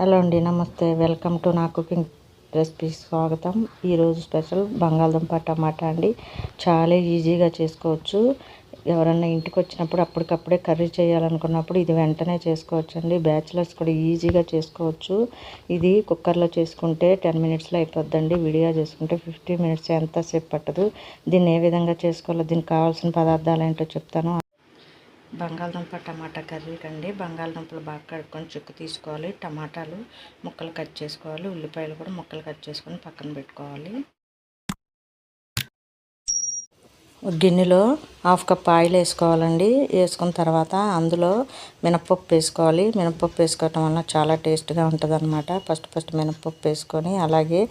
Hello అండి, నమస్తే. Welcome to నా కుకింగ్ రెసిపీస్ స్వాగతం. ఈరోజు స్పెషల్ బంగాళదుంప టమాటా అండి. చాలా ఈజీగా చేసుకోవచ్చు. ఎవరన్నా ఇంటికి వచ్చినప్పుడు అప్పటికప్పుడే కర్రీ చేయాలనుకున్నప్పుడు ఇది వెంటనే చేసుకోవచ్చు అండి. బ్యాచిలర్స్ కూడా ఈజీగా చేసుకోవచ్చు. ఇది కుక్కర్లో చేసుకుంటే 10 మినిట్స్లో అయిపోద్దండి. విడిగా చేసుకుంటే 15 మినిట్స్ ఎంతసేపు పట్టదు. దీన్ని ఏ విధంగా చేసుకోవాలో, దీనికి కావాల్సిన పదార్థాలు ఏంటో చెప్తాను. బంగాళదుంప టమాటా కర్రీ కండి. బంగాళదుంపలు బాగా కడుక్కొని చెక్కు తీసుకోవాలి. టమాటాలు ముక్కలు కట్ చేసుకోవాలి. ఉల్లిపాయలు కూడా ముక్కలు కట్ చేసుకొని పక్కన పెట్టుకోవాలి. ఒక గిన్నెలో 1/2 కప్ ఆయిల్ వేసుకోవాలండి. వేసుకున్న తర్వాత అందులో మినపప్పు వేసుకోవాలి. మినపప్పు వేసుకోవటం వల్ల చాలా టేస్ట్గా ఉంటుంది అనమాట. ఫస్ట్ మినపప్పు వేసుకొని, అలాగే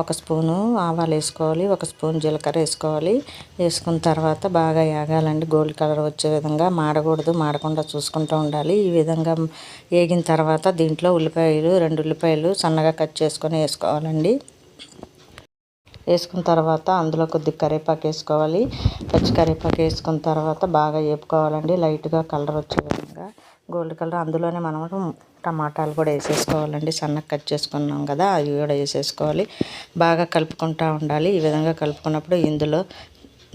1 స్పూను ఆవాలు వేసుకోవాలి, 1 స్పూన్ జీలకర్ర వేసుకోవాలి. వేసుకున్న తర్వాత బాగా వేగాలండి. గోల్డ్ కలర్ వచ్చే విధంగా, మాడకూడదు, మాడకుండా చూసుకుంటూ ఉండాలి. ఈ విధంగా వేగిన తర్వాత దీంట్లో ఉల్లిపాయలు 2 ఉల్లిపాయలు సన్నగా కట్ చేసుకొని వేసుకోవాలండి. వేసుకున్న తర్వాత అందులో కొద్దిగా కరివేపాకు వేసుకోవాలి. పచ్చి కరివేపాకు వేసుకున్న తర్వాత బాగా వేపుకోవాలండి. లైట్గా కలర్ వచ్చే విధంగా, గోల్డ్ కలర్. అందులోనే మనం టమాటాలు కూడా వేసేసుకోవాలండి. సన్నగా కట్ చేసుకున్నాం కదా, అవి కూడా వేసేసుకోవాలి. బాగా కలుపుకుంటూ ఉండాలి. ఈ విధంగా కలుపుకున్నప్పుడు ఇందులో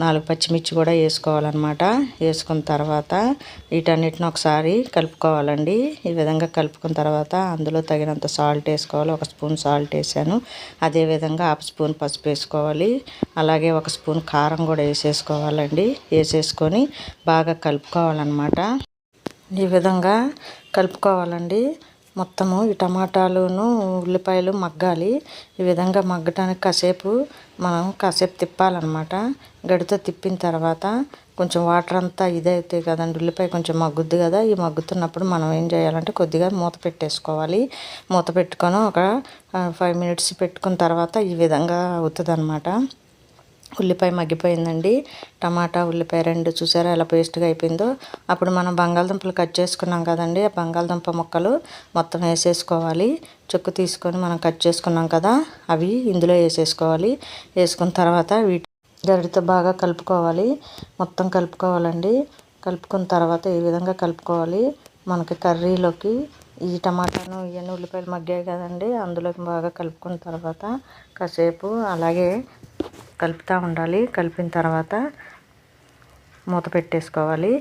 4 పచ్చిమిర్చి కూడా వేసుకోవాలన్నమాట. వేసుకున్న తర్వాత వీటన్నిటిని ఒకసారి కలుపుకోవాలండి. ఈ విధంగా కలుపుకున్న తర్వాత అందులో తగినంత సాల్ట్ వేసుకోవాలి. 1 స్పూన్ సాల్ట్ వేసాను. అదేవిధంగా 1/2 స్పూన్ పసుపు వేసుకోవాలి. అలాగే 1 స్పూన్ కారం కూడా వేసేసుకోవాలండి. వేసేసుకొని బాగా కలుపుకోవాలన్నమాట. ఈ విధంగా కలుపుకోవాలండి. మొత్తము ఈ టమాటాలును ఉల్లిపాయలు మగ్గాలి. ఈ విధంగా మగ్గటానికి కాసేపు తిప్పాలన్నమాట. గడితో తిప్పిన తర్వాత కొంచెం వాటర్ అంతా ఇదైతే కదండి, ఉల్లిపాయ కొంచెం మగ్గుద్ది కదా. ఈ మగ్గుతున్నప్పుడు మనం ఏం చేయాలంటే కొద్దిగా మూత పెట్టేసుకోవాలి. మూత పెట్టుకొని ఒక 5 మినిట్స్ పెట్టుకున్న తర్వాత ఈ విధంగా అవుతుంది అనమాట. ఉల్లిపాయ మగ్గిపోయిందండి. టమాటా ఉల్లిపాయ 2 చూసారా ఎలా పేస్ట్గా అయిపోయిందో. అప్పుడు మనం బంగాళదుంపలు కట్ చేసుకున్నాం కదండి, ఆ బంగాళదుంప ముక్కలు మొత్తం వేసేసుకోవాలి. చెక్కు తీసుకొని మనం కట్ చేసుకున్నాం కదా, అవి ఇందులో వేసేసుకోవాలి. వేసుకున్న తర్వాత గరిటెతో బాగా కలుపుకోవాలి. మొత్తం కలుపుకోవాలండి. కలుపుకున్న తర్వాత ఈ విధంగా కలుపుకోవాలి. మనకి కర్రీలోకి ఈ టమాటాను ఇవన్నీ ఉల్లిపాయలు మగ్గాయి కదండి, అందులోకి బాగా కలుపుకున్న తర్వాత కాసేపు అలాగే కలుపుతూ ఉండాలి. కలిపిన తర్వాత మూత పెట్టేసుకోవాలి.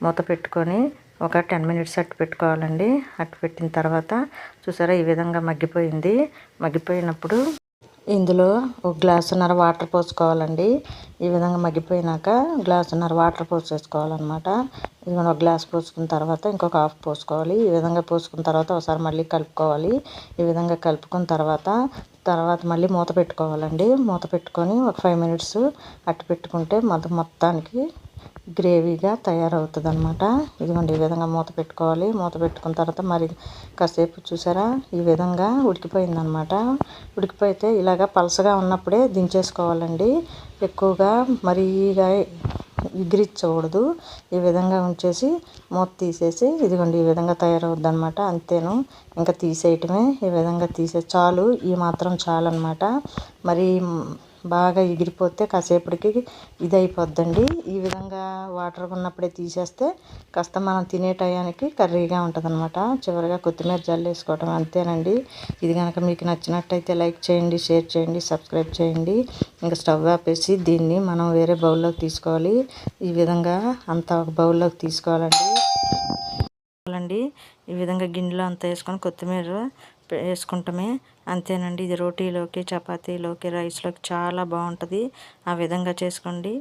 మూత పెట్టుకొని ఒక 10 మినిట్స్ అట్టు పెట్టుకోవాలండి. అట్టు పెట్టిన తర్వాత చూసారా ఈ విధంగా మగ్గిపోయింది. మగ్గిపోయినప్పుడు ఇందులో 1 గ్లాసున్నర వాటర్ పోసుకోవాలండి. ఈ విధంగా మగ్గిపోయినాక గ్లాసున్నర వాటర్ పోసేసుకోవాలన్నమాట. ఇది 1 గ్లాస్ పోసుకున్న తర్వాత ఇంకొక 1/2 పోసుకోవాలి. ఈ విధంగా పోసుకున్న తర్వాత ఒకసారి మళ్ళీ కలుపుకోవాలి. ఈ విధంగా కలుపుకున్న తర్వాత మళ్ళీ మూత పెట్టుకోవాలండి. మూత పెట్టుకొని ఒక 5 మినిట్స్ అట్టు పెట్టుకుంటే మొత్తానికి గ్రేవీగా తయారవుతుంది అనమాట. ఇదిగోండి ఈ విధంగా మూత పెట్టుకోవాలి. మూత పెట్టుకున్న తర్వాత మరి కాసేపు చూసారా ఈ విధంగా ఉడికిపోయిందనమాట. ఉడికిపోతే ఇలాగా పలసగా ఉన్నప్పుడే దించేసుకోవాలండి. ఎక్కువగా మరీగా ఎగిరించకూడదు. ఈ విధంగా ఉంచేసి మూత తీసేసి ఇదిగోండి ఈ విధంగా తయారవుద్ది అనమాట. అంతేను, ఇంకా తీసేయటమే. ఈ విధంగా చాలు, ఈ మాత్రం చాలు అనమాట. మరి బాగా ఎగిరిపోతే కాసేపటికి ఇది అయిపోద్దండి. ఈ విధంగా వాటర్ ఉన్నప్పుడే తీసేస్తే కాస్త మనం తినే టయానికి కర్రీగా ఉంటుంది అనమాట. చివరిగా కొత్తిమీర జల్లేసుకోవటం, అంతేనండి. ఇది కనుక మీకు నచ్చినట్టయితే లైక్ చేయండి, షేర్ చేయండి, సబ్స్క్రైబ్ చేయండి. ఇంకా స్టవ్ ఆపేసి దీన్ని మనం వేరే బౌల్లోకి తీసుకోవాలి. ఈ విధంగా అంతా ఒక బౌల్లోకి తీసుకోవాలండి. ఈ విధంగా గిన్నెలో అంతా వేసుకొని కొత్తిమీర వేసుకుంటామే, అంతేనండి. ఇది రోటీలోకి, చపాతీలోకి, రైస్లోకి చాలా బాగుంటుంది. ఆ విధంగా చేసుకోండి.